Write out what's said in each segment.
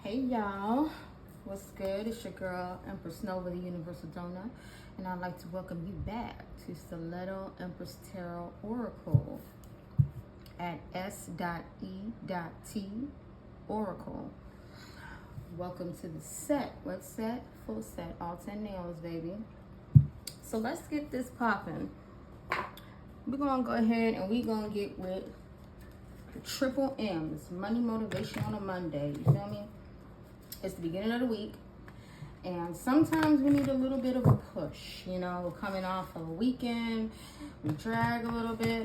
Hey y'all, what's good? It's your girl Empress Nova, the Universal Donor, and I'd like to welcome you back to S.E.T.ORACLE Empress Tarot Oracle at S.E.T. Oracle. Welcome to the set. What set? Full set, all 10 nails, baby. So let's get this popping. We're gonna go ahead and we're gonna get with the triple M's, money motivation on a Monday. You feel me? It's the beginning of the week, and sometimes we need a little bit of a push. You know, we're coming off of a weekend, we drag a little bit.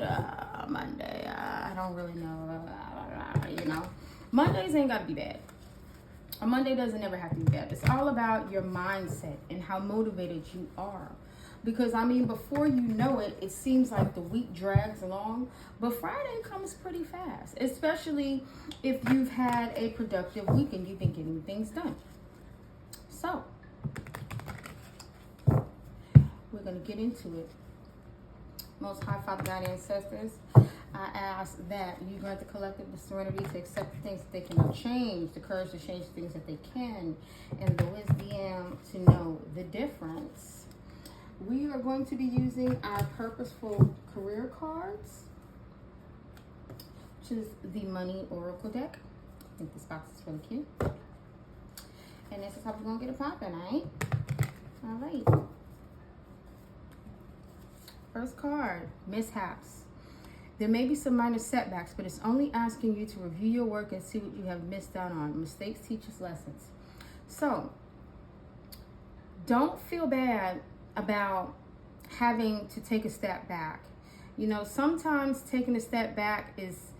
Monday, I don't really know. You know, Mondays ain't gotta be bad. A Monday doesn't ever have to be bad. It's all about your mindset and how motivated you are. Because, I mean, before you know it, it seems like the week drags along. But Friday comes pretty fast, especially if you've had a productive week and you've been getting things done. So, we're going to get into it. Most High Father, God, Ancestors, I ask that you grant the collective the serenity to accept the things that they cannot change, the courage to change the things that they can, and the wisdom to know the difference. We are going to be using our Purposeful Career cards, which is the Money Oracle deck. I think this box is really cute. And this is how we're going to get it popping, alright? Alright. First card, mishaps. There may be some minor setbacks, but it's only asking you to review your work and see what you have missed out on. Mistakes teach us lessons. So, don't feel bad about having to take a step back. You know, sometimes taking a step back is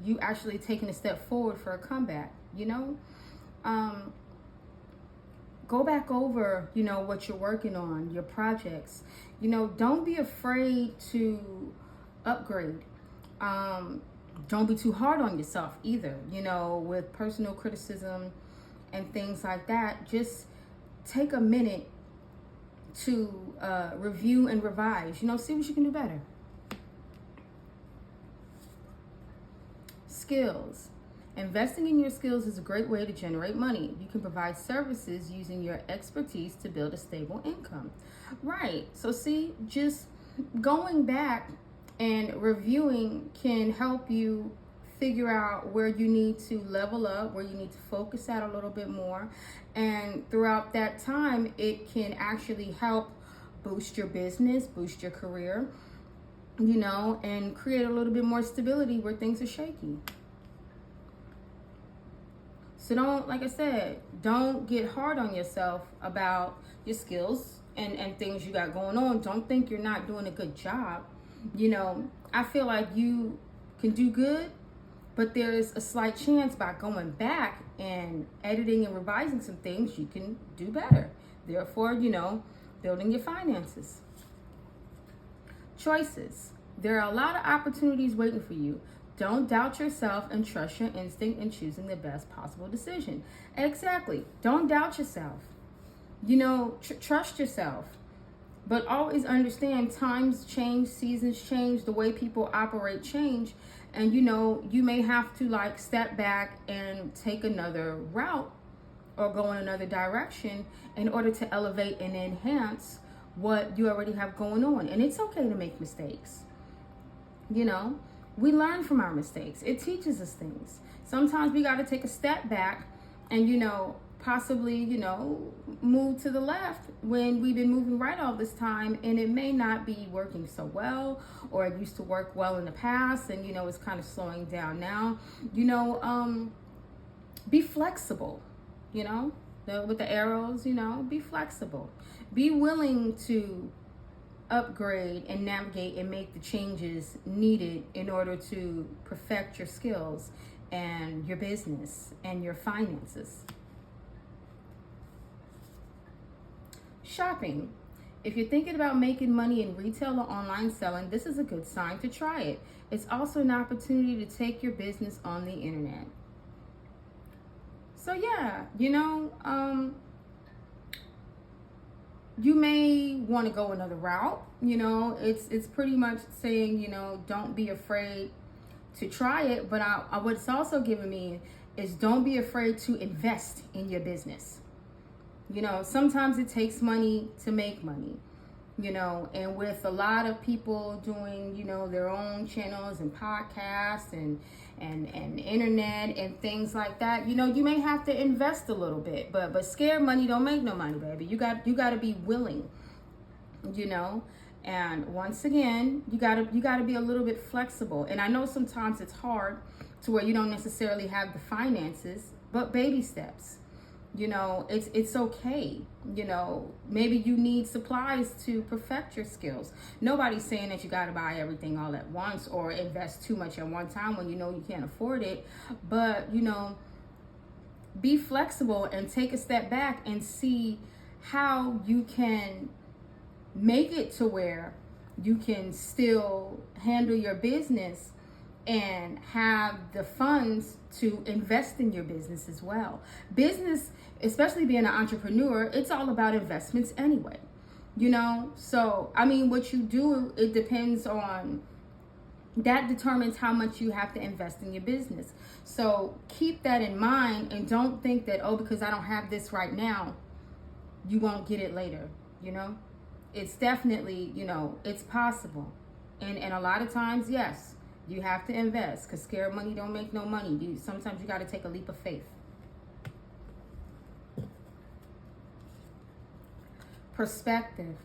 you actually taking a step forward for a comeback, you know? Go back over, you know, what you're working on, your projects. You know, don't be afraid to upgrade. Don't be too hard on yourself either, you know, with personal criticism and things like that. Just take a minute to review and revise, you know, see what you can do better. Skills. Investing in your skills is a great way to generate money. You can provide services using your expertise to build a stable income. Right. So see, just going back and reviewing can help you figure out where you need to level up, where you need to focus at a little bit more. And throughout that time, it can actually help boost your business, boost your career, you know, and create a little bit more stability where things are shaky. So don't, like I said, don't get hard on yourself about your skills and things you got going on. Don't think you're not doing a good job. You know, I feel like you can do good, but there is a slight chance by going back and editing and revising some things, you can do better. Therefore, you know, building your finances. Choices. There are a lot of opportunities waiting for you. Don't doubt yourself and trust your instinct in choosing the best possible decision. Exactly. Don't doubt yourself. You know, trust yourself. But always understand times change, seasons change, the way people operate change. And, you know, you may have to like step back and take another route or go in another direction in order to elevate and enhance what you already have going on. And it's okay to make mistakes. You know, we learn from our mistakes. It teaches us things. Sometimes we got to take a step back and, you know, possibly, you know, move to the left when we've been moving right all this time, and it may not be working so well, or it used to work well in the past and, you know, it's kind of slowing down now. You know, be flexible, you know, with the arrows, you know, be flexible. Be willing to upgrade and navigate and make the changes needed in order to perfect your skills and your business and your finances. Shopping. If you're thinking about making money in retail or online selling, this is a good sign to try it. It's also an opportunity to take your business on the internet. So yeah, you know, you may want to go another route. You know, it's pretty much saying, you know, don't be afraid to try it. But what it's also given me is don't be afraid to invest in your business. You know, sometimes it takes money to make money, you know, and with a lot of people doing, you know, their own channels and podcasts and internet and things like that, you know, you may have to invest a little bit, but scared money don't make no money, baby. You got to be willing, you know. And once again, you got to be a little bit flexible. And I know sometimes it's hard to where you don't necessarily have the finances, but baby steps. You know, it's okay. You know, maybe you need supplies to perfect your skills. Nobody's saying that you got to buy everything all at once or invest too much at one time when you know you can't afford it. But, you know, be flexible and take a step back and see how you can make it to where you can still handle your business and have the funds to invest in your business as well. Business, especially being an entrepreneur, it's all about investments anyway, you know? So, I mean, what you do, it depends on, that determines how much you have to invest in your business. So keep that in mind and don't think that, oh, because I don't have this right now, you won't get it later, you know? It's definitely, you know, it's possible. And a lot of times, yes, you have to invest because scared money don't make no money. Sometimes you got to take a leap of faith. Perspective.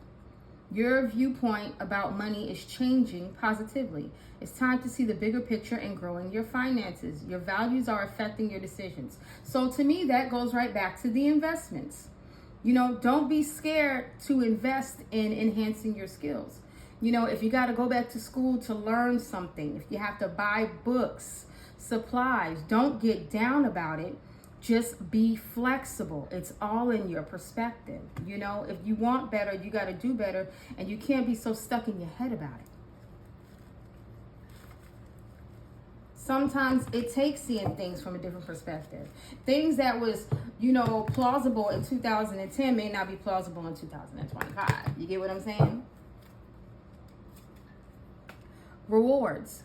Your viewpoint about money is changing positively. It's time to see the bigger picture and growing your finances. Your values are affecting your decisions. So to me, that goes right back to the investments. You know, don't be scared to invest in enhancing your skills. You know, if you got to go back to school to learn something, if you have to buy books, supplies, don't get down about it. Just be flexible. It's all in your perspective. You know, if you want better, you got to do better, and you can't be so stuck in your head about it. Sometimes it takes seeing things from a different perspective. Things that was, you know, plausible in 2010 may not be plausible in 2025. You get what I'm saying? Rewards.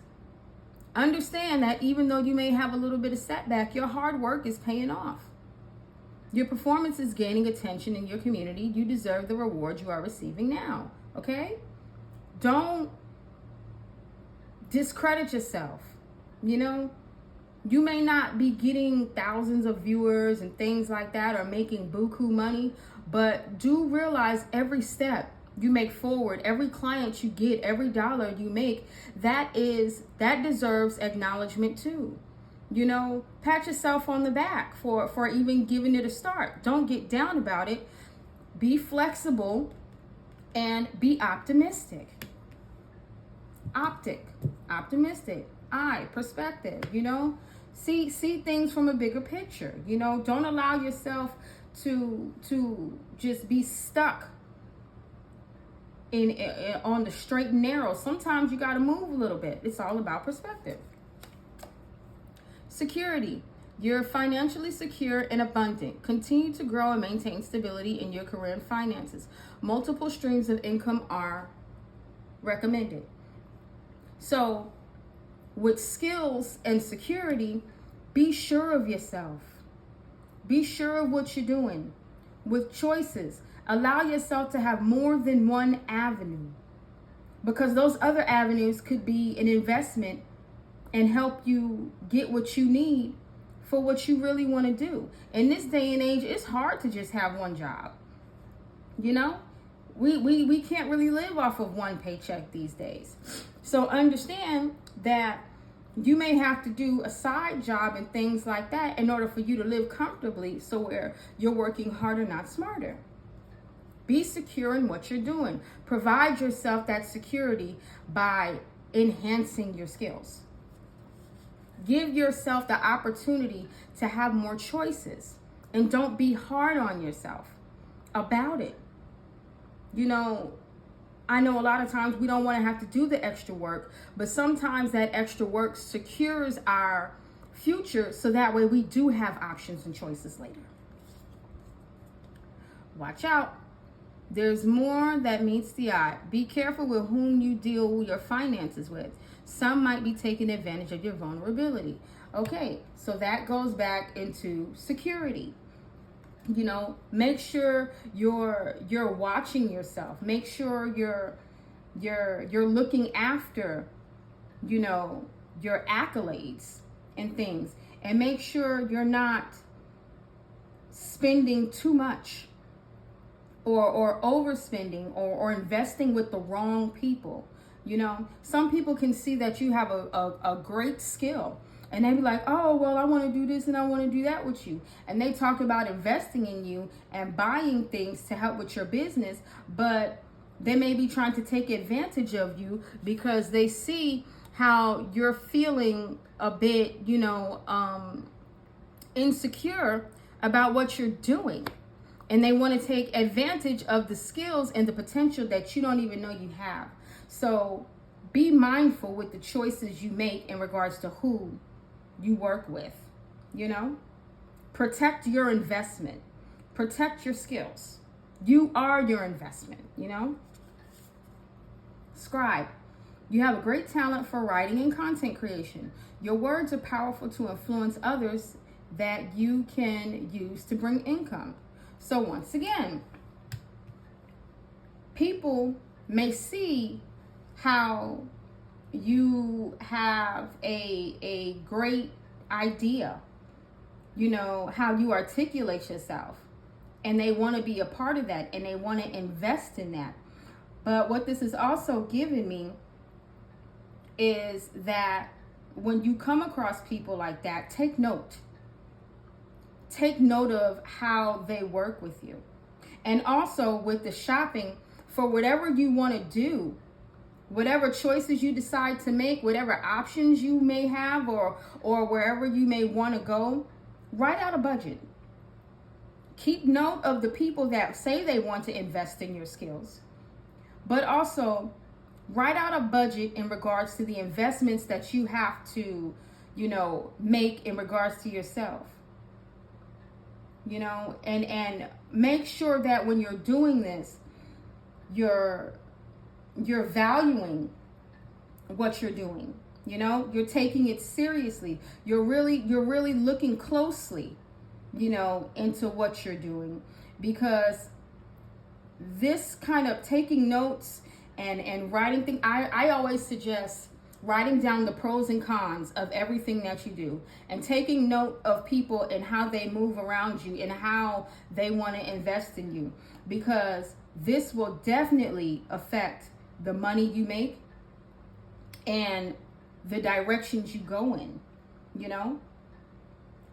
Understand that even though you may have a little bit of setback, your hard work is paying off. Your performance is gaining attention in your community. You deserve the reward you are receiving now. Okay? Don't discredit yourself. You know, you may not be getting thousands of viewers and things like that or making buku money, but do realize every step you make forward, every client you get, every dollar you make, that deserves acknowledgement too. You know, pat yourself on the back for even giving it a start. Don't get down about it. Be flexible and be optimistic. Optimistic. Perspective, you know, see things from a bigger picture. You know, don't allow yourself to just be stuck in on the straight and narrow. Sometimes you got to move a little bit. It's all about perspective. Security. You're financially secure and abundant. Continue to grow and maintain stability in your career and finances. Multiple streams of income are recommended. So with skills and security, be sure of yourself. Be sure of what you're doing. With choices, allow yourself to have more than one avenue, because those other avenues could be an investment and help you get what you need for what you really want to do. In this day and age, it's hard to just have one job. You know, we can't really live off of one paycheck these days. So understand that you may have to do a side job and things like that in order for you to live comfortably, so where you're working harder, not smarter. Be secure in what you're doing. Provide yourself that security by enhancing your skills. Give yourself the opportunity to have more choices, and don't be hard on yourself about it. You know, I know a lot of times we don't want to have to do the extra work, but sometimes that extra work secures our future, so that way we do have options and choices later. Watch out. There's more that meets the eye. Be careful with whom you deal your finances with. Some might be taking advantage of your vulnerability. Okay, so that goes back into security. You know, make sure you're watching yourself. Make sure you're looking after, you know, your accolades and things, and make sure you're not spending too much or overspending or investing with the wrong people. You know, some people can see that you have a great skill, and they be like, oh, well, I want to do this and I want to do that with you. And they talk about investing in you and buying things to help with your business, but they may be trying to take advantage of you because they see how you're feeling a bit, you know, insecure about what you're doing. And they want to take advantage of the skills and the potential that you don't even know you have. So be mindful with the choices you make in regards to who you work with. You know, protect your investment, protect your skills. You are your investment, you know. Scribe, you have a great talent for writing and content creation. Your words are powerful to influence others that you can use to bring income. So once again, people may see how you have a great idea, you know, how you articulate yourself, and they want to be a part of that, and they want to invest in that. But what this is also giving me is that when you come across people like that, take note. Take note of how they work with you. And also with the shopping, for whatever you want to do, whatever choices you decide to make, whatever options you may have, or wherever you may want to go, write out a budget. Keep note of the people that say they want to invest in your skills, but also write out a budget in regards to the investments that you have to, you know, make in regards to yourself. You know, and make sure that when you're doing this, you're valuing what you're doing. You know, you're taking it seriously. You're really looking closely, you know, into what you're doing, because this kind of taking notes and writing things, I always suggest writing down the pros and cons of everything that you do, and taking note of people and how they move around you and how they want to invest in you, because this will definitely affect the money you make and the directions you go in. You know,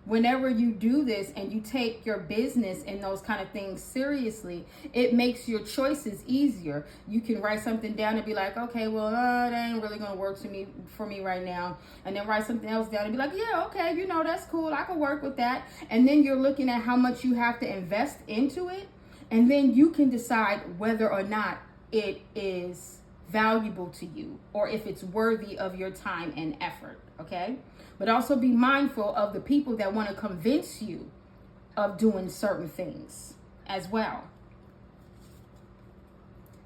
whenever you do this and you take your business and those kind of things seriously, it makes your choices easier. You can write something down and be like, okay, well, that ain't really gonna work for me right now. And then write something else down and be like, yeah, okay, you know, that's cool, I can work with that. And then you're looking at how much you have to invest into it, and then you can decide whether or not it is valuable to you or if it's worthy of your time and effort. Okay, but also be mindful of the people that want to convince you of doing certain things as well.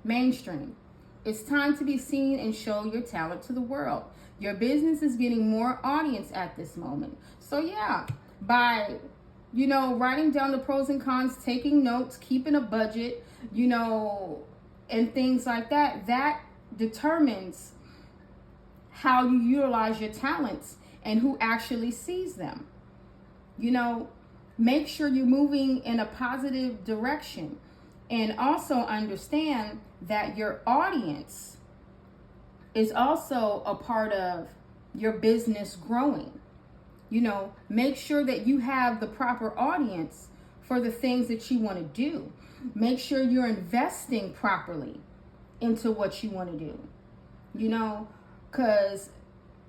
Mainstream, it's time to be seen and show your talent to the world. Your business is getting more audience at this moment. So yeah, by, you know, writing down the pros and cons, taking notes, keeping a budget, you know, and things like that, that determines how you utilize your talents and who actually sees them. You know, make sure you're moving in a positive direction, and also understand that your audience is also a part of your business growing. You know, make sure that you have the proper audience for the things that you want to do. Make sure you're investing properly into what you want to do. You know, because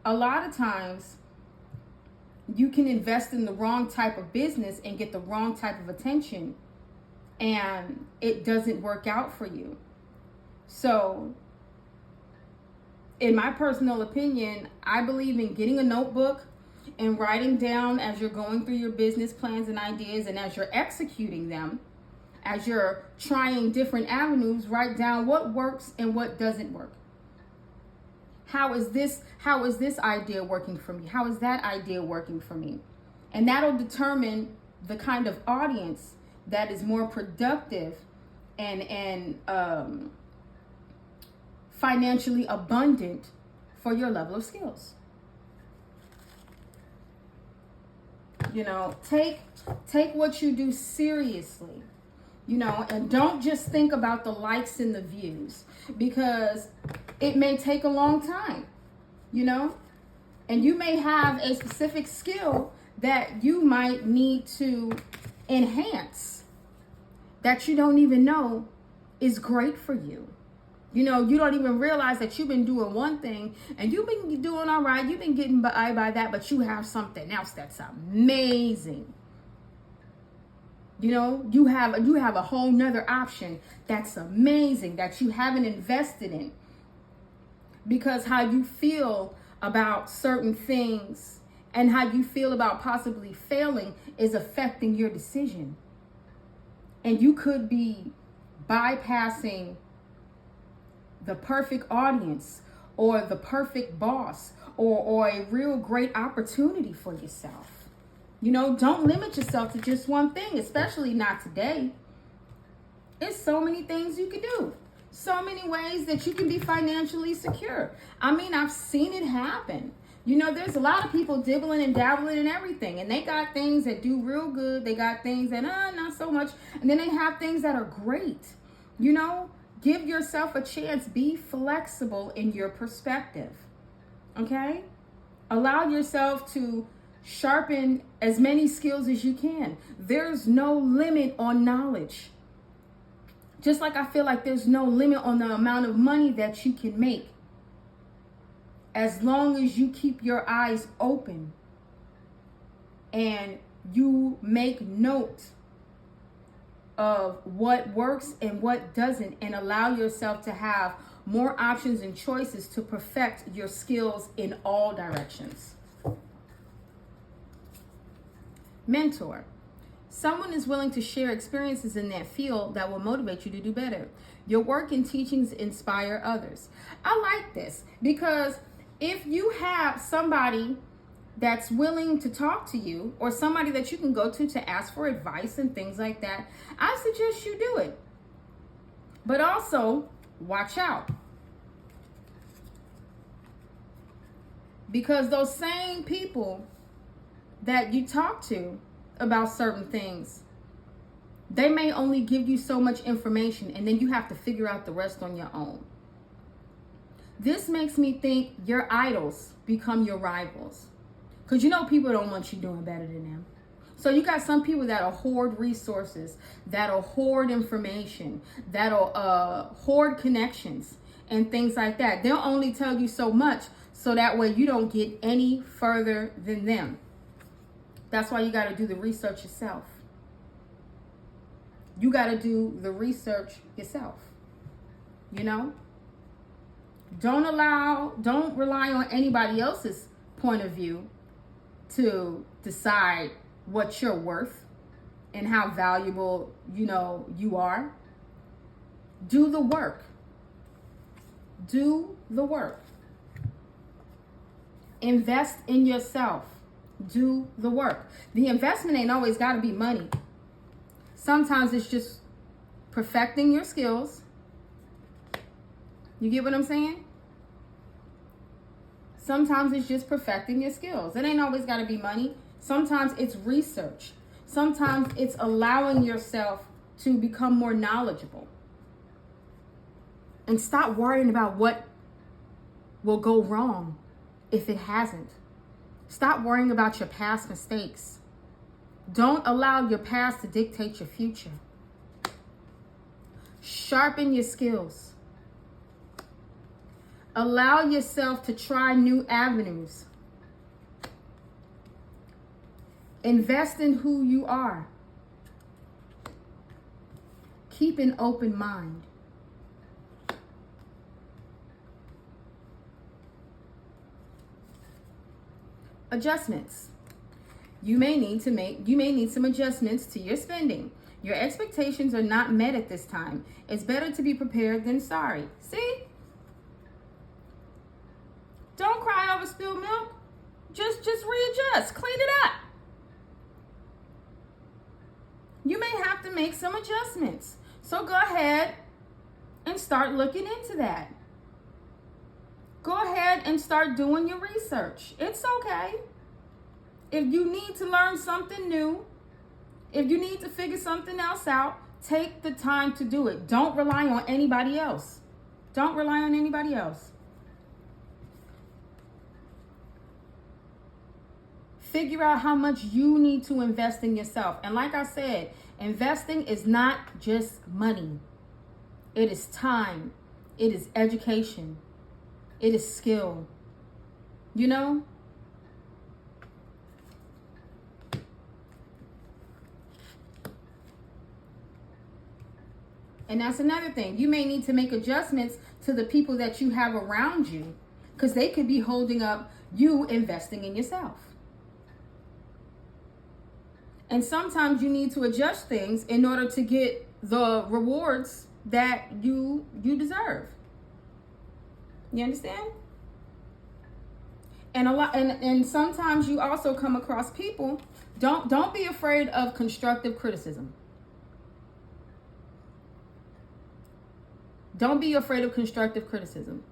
a lot of times you can invest in the wrong type of business and get the wrong type of attention, and it doesn't work out for you. So in my personal opinion, I believe in getting a notebook and writing down as you're going through your business plans and ideas, and as you're executing them, as you're trying different avenues, write down what works and what doesn't work. How is this idea working for me? How is that idea working for me? And that'll determine the kind of audience that is more productive and financially abundant for your level of skills. You know, take what you do seriously, you know, and don't just think about the likes and the views, because it may take a long time, you know, and you may have a specific skill that you might need to enhance that you don't even know is great for you. You know, you don't even realize that you've been doing one thing and you've been doing all right. You've been getting by that, but you have something else that's amazing. You know, you have a whole nother option that's amazing that you haven't invested in, because how you feel about certain things and how you feel about possibly failing is affecting your decision. And you could be bypassing the perfect audience or the perfect boss or a real great opportunity for yourself. You know, don't limit yourself to just one thing, especially not today. There's so many things you can do. So many ways that you can be financially secure. I mean, I've seen it happen. You know, there's a lot of people dibbling and dabbling and everything, and they got things that do real good. They got things that, not so much. And then they have things that are great. You know, give yourself a chance. Be flexible in your perspective. Okay? Allow yourself to sharpen as many skills as you can. There's no limit on knowledge. Just like I feel like there's no limit on the amount of money that you can make, as long as you keep your eyes open and you make note of what works and what doesn't, and allow yourself to have more options and choices to perfect your skills in all directions. Mentor. Someone is willing to share experiences in that field that will motivate you to do better. Your work and teachings inspire others. I like this, because if you have somebody that's willing to talk to you, or somebody that you can go to ask for advice and things like that, I suggest you do it. But also, watch out. Because those same people that you talk to about certain things, they may only give you so much information, and then you have to figure out the rest on your own. This makes me think your idols become your rivals, because you know people don't want you doing better than them. So you got some people that'll hoard resources, that'll hoard information, that'll hoard connections and things like that. They'll only tell you so much, so that way you don't get any further than them. That's why you got to do the research yourself. You got to do the research yourself. You know? Don't rely on anybody else's point of view to decide what you're worth and how valuable, you know, you are. Do the work. Do the work. Invest in yourself. Do the work. The investment ain't always got to be money. Sometimes it's just perfecting your skills. You get what I'm saying? Sometimes it's just perfecting your skills. It ain't always got to be money. Sometimes it's research. Sometimes it's allowing yourself to become more knowledgeable. And stop worrying about what will go wrong if it hasn't. Stop worrying about your past mistakes. Don't allow your past to dictate your future. Sharpen your skills. Allow yourself to try new avenues. Invest in who you are. Keep an open mind. Adjustments. You may need some adjustments to your spending. Your expectations are not met at this time. It's better to be prepared than sorry. See? spilled milk, just readjust, clean it up. You may have to make some adjustments. So go ahead and start looking into that. Go ahead and start doing your research. It's okay. If you need to learn something new, if you need to figure something else out, take the time to do it. Don't rely on anybody else. Don't rely on anybody else. Figure out how much you need to invest in yourself. And like I said, investing is not just money. It is time. It is education. It is skill. You know? And that's another thing. You may need to make adjustments to the people that you have around you, because they could be holding up you investing in yourself. And sometimes you need to adjust things in order to get the rewards that you deserve. You understand? And sometimes you also come across people. Don't be afraid of constructive criticism. Don't be afraid of constructive criticism.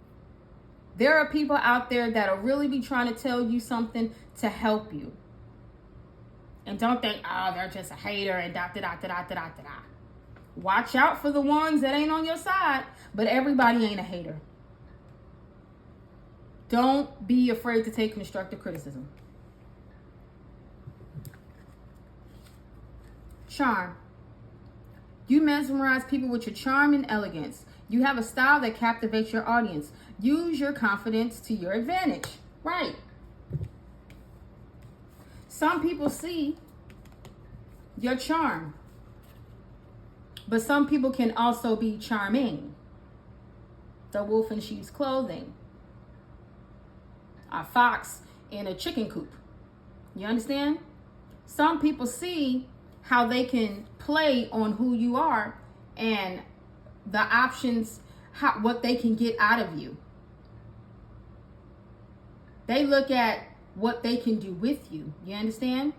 There are people out there that'll really be trying to tell you something to help you. And don't think, oh, they're just a hater and da. Watch out for the ones that ain't on your side, but everybody ain't a hater. Don't be afraid to take constructive criticism. Charm. You mesmerize people with your charm and elegance. You have a style that captivates your audience. Use your confidence to your advantage. Right. Some people see your charm, but some people can also be charming. The wolf in sheep's clothing. A fox in a chicken coop. You understand? Some people see how they can play on who you are and the options, what they can get out of you. They look at what they can do with you. You understand?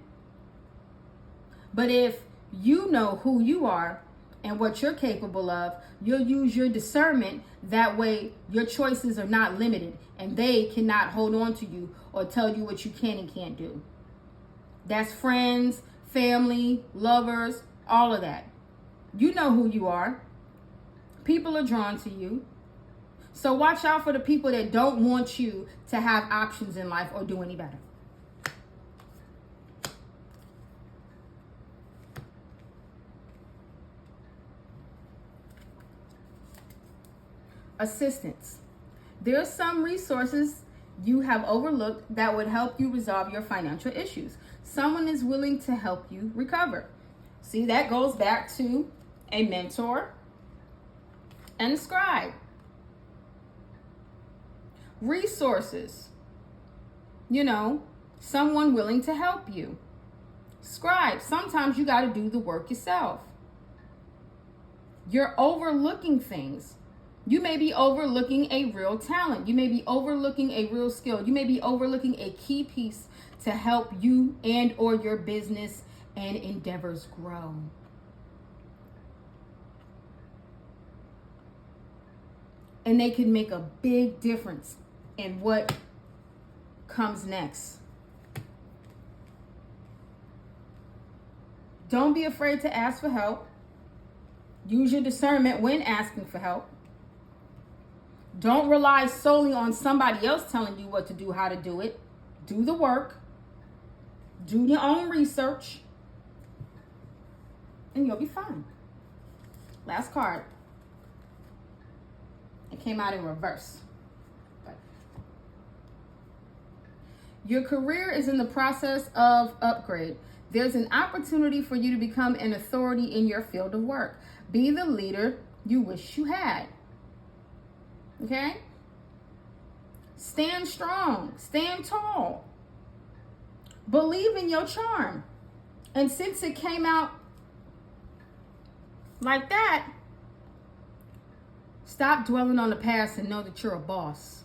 But if you know who you are and what you're capable of, you'll use your discernment. That way your choices are not limited and they cannot hold on to you or tell you what you can and can't do. That's friends, family, lovers, all of that. You know who you are. People are drawn to you. So watch out for the people that don't want you to have options in life or do any better. Assistance. There are some resources you have overlooked that would help you resolve your financial issues. Someone is willing to help you recover. See, that goes back to a mentor and a scribe. Resources. You know, someone willing to help you. Scribe. Sometimes you got to do the work yourself. You're overlooking things. You may be overlooking a real talent. You may be overlooking a real skill. You may be overlooking a key piece to help you and or your business and endeavors grow. And they can make a big difference in what comes next. Don't be afraid to ask for help. Use your discernment when asking for help. Don't rely solely on somebody else telling you what to do, how to do it. Do the work. Do your own research. And you'll be fine. Last card. It came out in reverse. But your career is in the process of upgrade. There's an opportunity for you to become an authority in your field of work. Be the leader you wish you had. Okay? Stand strong. Stand tall. Believe in your charm. And since it came out like that, stop dwelling on the past and know that you're a boss.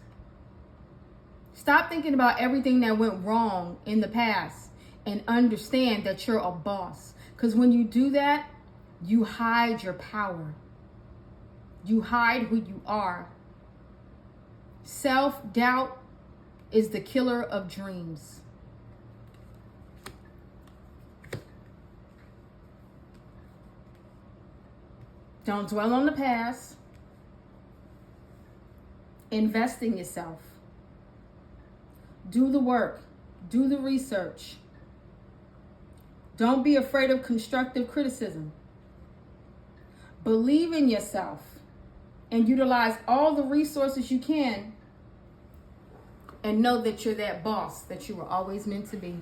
Stop thinking about everything that went wrong in the past and understand that you're a boss. Because when you do that, you hide your power. You hide who you are. Self-doubt is the killer of dreams. Don't dwell on the past. Invest in yourself. Do the work. Do the research. Don't be afraid of constructive criticism. Believe in yourself and utilize all the resources you can, and know that you're that boss that you were always meant to be.